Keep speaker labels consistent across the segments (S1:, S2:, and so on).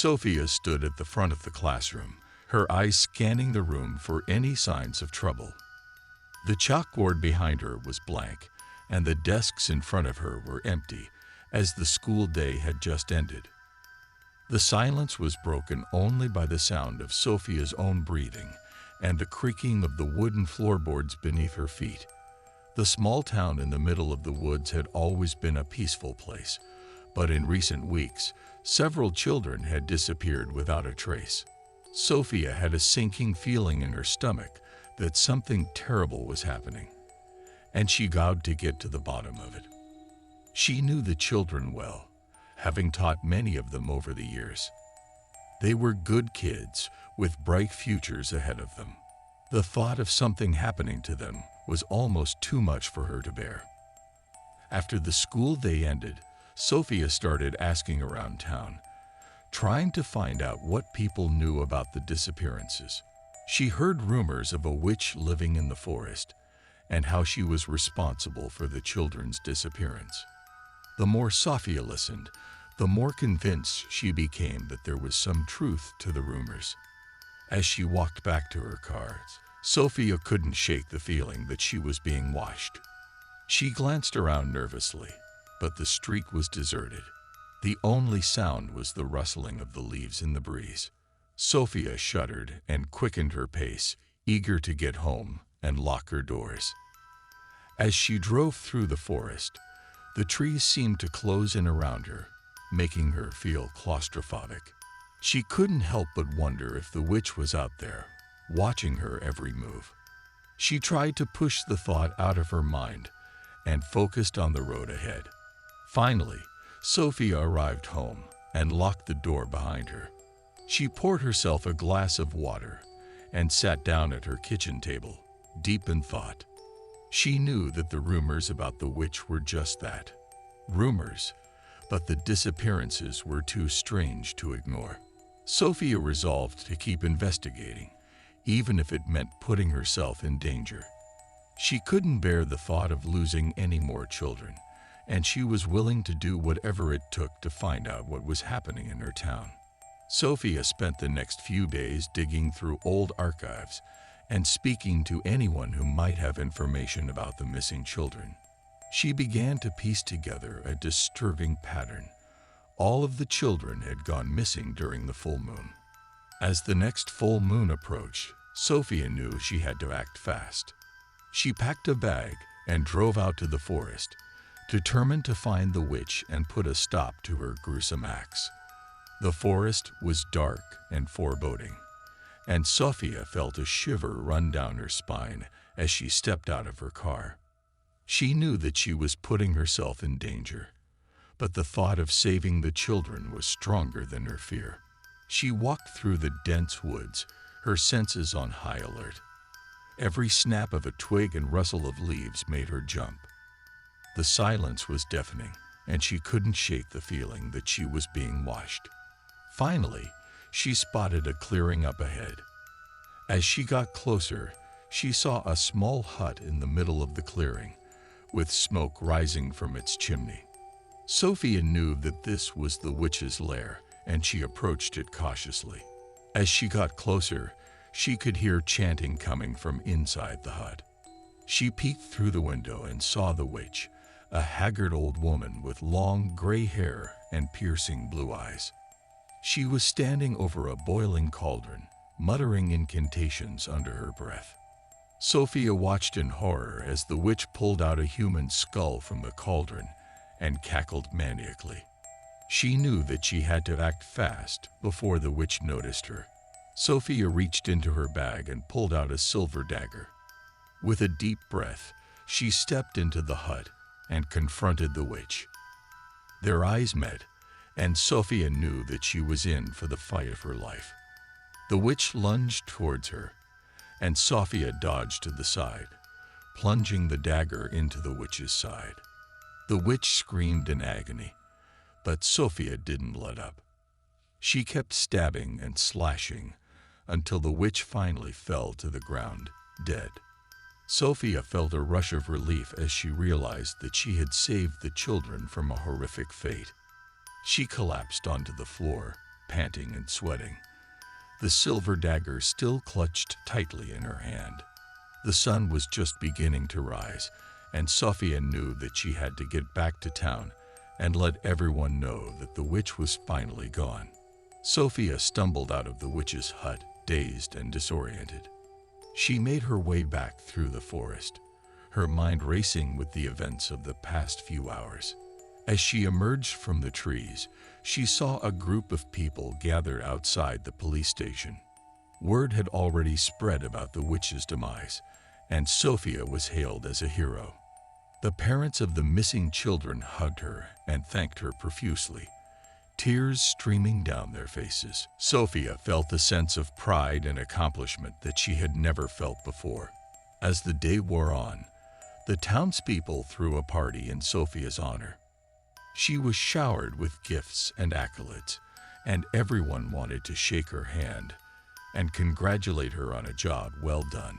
S1: Sophia stood at the front of the classroom, her eyes scanning the room for any signs of trouble. The chalkboard behind her was blank, and the desks in front of her were empty, as the school day had just ended. The silence was broken only by the sound of Sophia's own breathing and the creaking of the wooden floorboards beneath her feet. The small town in the middle of the woods had always been a peaceful place, but in recent weeks, several children had disappeared without a trace. Sophia had a sinking feeling in her stomach that something terrible was happening, and she vowed to get to the bottom of it. She knew the children well, having taught many of them over the years. They were good kids with bright futures ahead of them. The thought of something happening to them was almost too much for her to bear. After the school day ended, Sophia started asking around town, trying to find out what people knew about the disappearances. She heard rumors of a witch living in the forest and how she was responsible for the children's disappearance. The more Sophia listened, the more convinced she became that there was some truth to the rumors. As she walked back to her car, Sophia couldn't shake the feeling that she was being watched. She glanced around nervously, but the street was deserted. The only sound was the rustling of the leaves in the breeze. Sophia shuddered and quickened her pace, eager to get home and lock her doors. As she drove through the forest, the trees seemed to close in around her, making her feel claustrophobic. She couldn't help but wonder if the witch was out there, watching her every move. She tried to push the thought out of her mind and focused on the road ahead. Finally, Sophia arrived home and locked the door behind her. She poured herself a glass of water and sat down at her kitchen table, deep in thought. She knew that the rumors about the witch were just that, rumors, but the disappearances were too strange to ignore. Sophia resolved to keep investigating, even if it meant putting herself in danger. She couldn't bear the thought of losing any more children, and she was willing to do whatever it took to find out what was happening in her town. Sophia spent the next few days digging through old archives and speaking to anyone who might have information about the missing children. She began to piece together a disturbing pattern. All of the children had gone missing during the full moon. As the next full moon approached, Sophia knew she had to act fast. She packed a bag and drove out to the forest, determined to find the witch and put a stop to her gruesome acts. The forest was dark and foreboding, and Sophia felt a shiver run down her spine as she stepped out of her car. She knew that she was putting herself in danger, but the thought of saving the children was stronger than her fear. She walked through the dense woods, her senses on high alert. Every snap of a twig and rustle of leaves made her jump. The silence was deafening, and she couldn't shake the feeling that she was being watched. Finally, she spotted a clearing up ahead. As she got closer, she saw a small hut in the middle of the clearing, with smoke rising from its chimney. Sophia knew that this was the witch's lair, and she approached it cautiously. As she got closer, she could hear chanting coming from inside the hut. She peeked through the window and saw the witch, a haggard old woman with long gray hair and piercing blue eyes. She was standing over a boiling cauldron, muttering incantations under her breath. Sophia watched in horror as the witch pulled out a human skull from the cauldron and cackled maniacally. She knew that she had to act fast before the witch noticed her. Sophia reached into her bag and pulled out a silver dagger. With a deep breath, she stepped into the hut and confronted the witch. Their eyes met, and Sophia knew that she was in for the fight of her life. The witch lunged towards her, and Sophia dodged to the side, plunging the dagger into the witch's side. The witch screamed in agony, but Sophia didn't let up. She kept stabbing and slashing until the witch finally fell to the ground, dead. Sophia felt a rush of relief as she realized that she had saved the children from a horrific fate. She collapsed onto the floor, panting and sweating, the silver dagger still clutched tightly in her hand. The sun was just beginning to rise, and Sophia knew that she had to get back to town and let everyone know that the witch was finally gone. Sophia stumbled out of the witch's hut, dazed and disoriented. She made her way back through the forest, her mind racing with the events of the past few hours. As she emerged from the trees, she saw a group of people gathered outside the police station. Word had already spread about the witch's demise, and Sophia was hailed as a hero. The parents of the missing children hugged her and thanked her profusely, tears streaming down their faces. Sophia felt a sense of pride and accomplishment that she had never felt before. As the day wore on, the townspeople threw a party in Sophia's honor. She was showered with gifts and accolades, and everyone wanted to shake her hand and congratulate her on a job well done.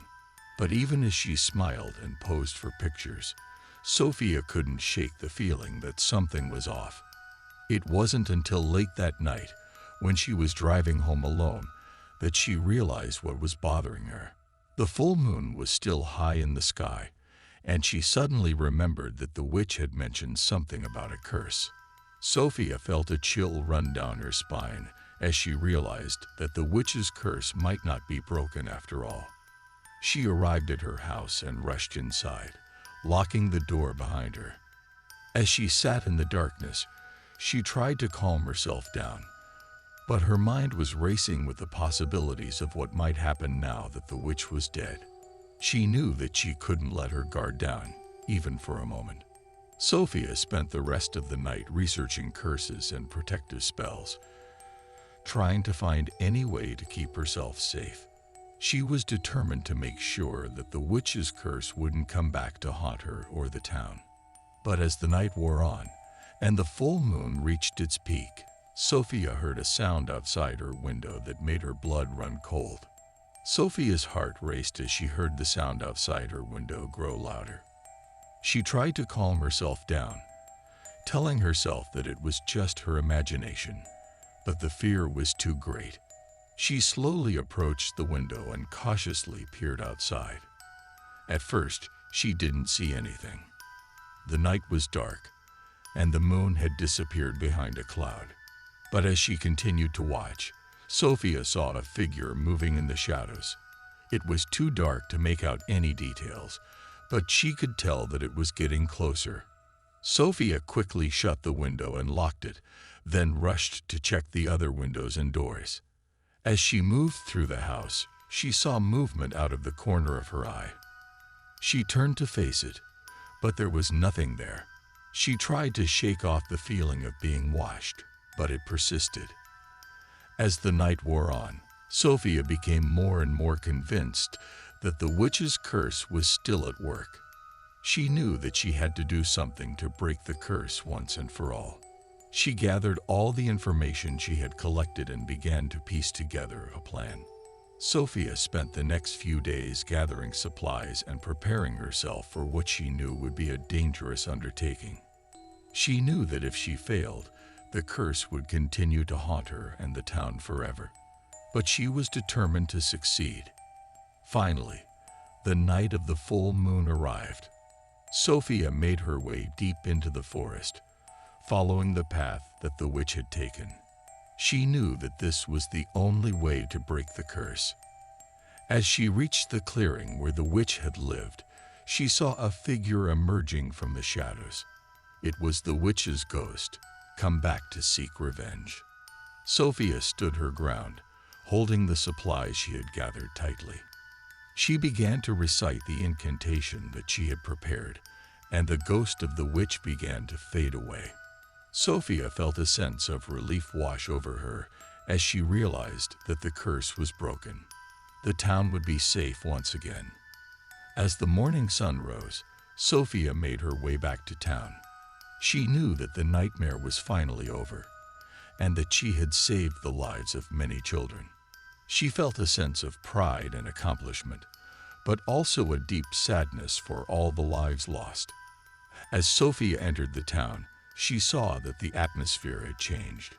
S1: But even as she smiled and posed for pictures, Sophia couldn't shake the feeling that something was off. It wasn't until late that night, when she was driving home alone, that she realized what was bothering her. The full moon was still high in the sky, and she suddenly remembered that the witch had mentioned something about a curse. Sophia felt a chill run down her spine as she realized that the witch's curse might not be broken after all. She arrived at her house and rushed inside, locking the door behind her. As she sat in the darkness, she tried to calm herself down, but her mind was racing with the possibilities of what might happen now that the witch was dead. She knew that she couldn't let her guard down, even for a moment. Sophia spent the rest of the night researching curses and protective spells, trying to find any way to keep herself safe. She was determined to make sure that the witch's curse wouldn't come back to haunt her or the town. But as the night wore on, and the full moon reached its peak, Sophia heard a sound outside her window that made her blood run cold. Sophia's heart raced as she heard the sound outside her window grow louder. She tried to calm herself down, telling herself that it was just her imagination, but the fear was too great. She slowly approached the window and cautiously peered outside. At first, she didn't see anything. The night was dark, and the moon had disappeared behind a cloud. But as she continued to watch, Sophia saw a figure moving in the shadows. It was too dark to make out any details, but she could tell that it was getting closer. Sophia quickly shut the window and locked it, then rushed to check the other windows and doors. As she moved through the house, she saw movement out of the corner of her eye. She turned to face it, but there was nothing there. She tried to shake off the feeling of being watched, but it persisted. As the night wore on, Sophia became more and more convinced that the witch's curse was still at work. She knew that she had to do something to break the curse once and for all. She gathered all the information she had collected and began to piece together a plan. Sophia spent the next few days gathering supplies and preparing herself for what she knew would be a dangerous undertaking. She knew that if she failed, the curse would continue to haunt her and the town forever. But she was determined to succeed. Finally, the night of the full moon arrived. Sophia made her way deep into the forest, following the path that the witch had taken. She knew that this was the only way to break the curse. As she reached the clearing where the witch had lived, she saw a figure emerging from the shadows. It was the witch's ghost, come back to seek revenge. Sophia stood her ground, holding the supplies she had gathered tightly. She began to recite the incantation that she had prepared, and the ghost of the witch began to fade away. Sophia felt a sense of relief wash over her as she realized that the curse was broken. The town would be safe once again. As the morning sun rose, Sophia made her way back to town. She knew that the nightmare was finally over, and that she had saved the lives of many children. She felt a sense of pride and accomplishment, but also a deep sadness for all the lives lost. As Sophia entered the town, she saw that the atmosphere had changed.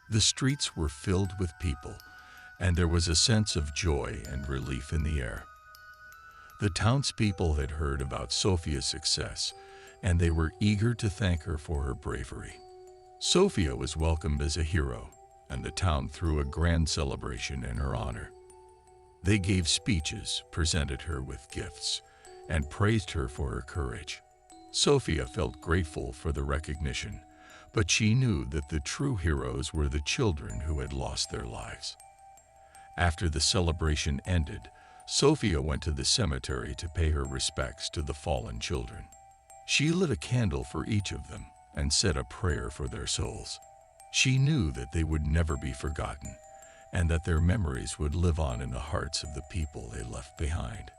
S1: The streets were filled with people, and there was a sense of joy and relief in the air. The townspeople had heard about Sophia's success, and they were eager to thank her for her bravery. Sophia was welcomed as a hero, and the town threw a grand celebration in her honor. They gave speeches, presented her with gifts, and praised her for her courage. Sophia felt grateful for the recognition, but she knew that the true heroes were the children who had lost their lives. After the celebration ended, Sophia went to the cemetery to pay her respects to the fallen children. She lit a candle for each of them and said a prayer for their souls. She knew that they would never be forgotten and that their memories would live on in the hearts of the people they left behind.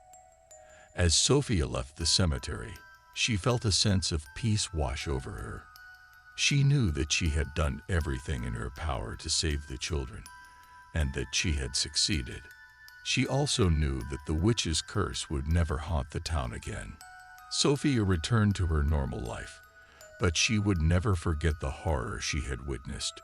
S1: As Sophia left the cemetery, she felt a sense of peace wash over her. She knew that she had done everything in her power to save the children, and that she had succeeded. She also knew that the witch's curse would never haunt the town again. Sophia returned to her normal life, but she would never forget the horror she had witnessed.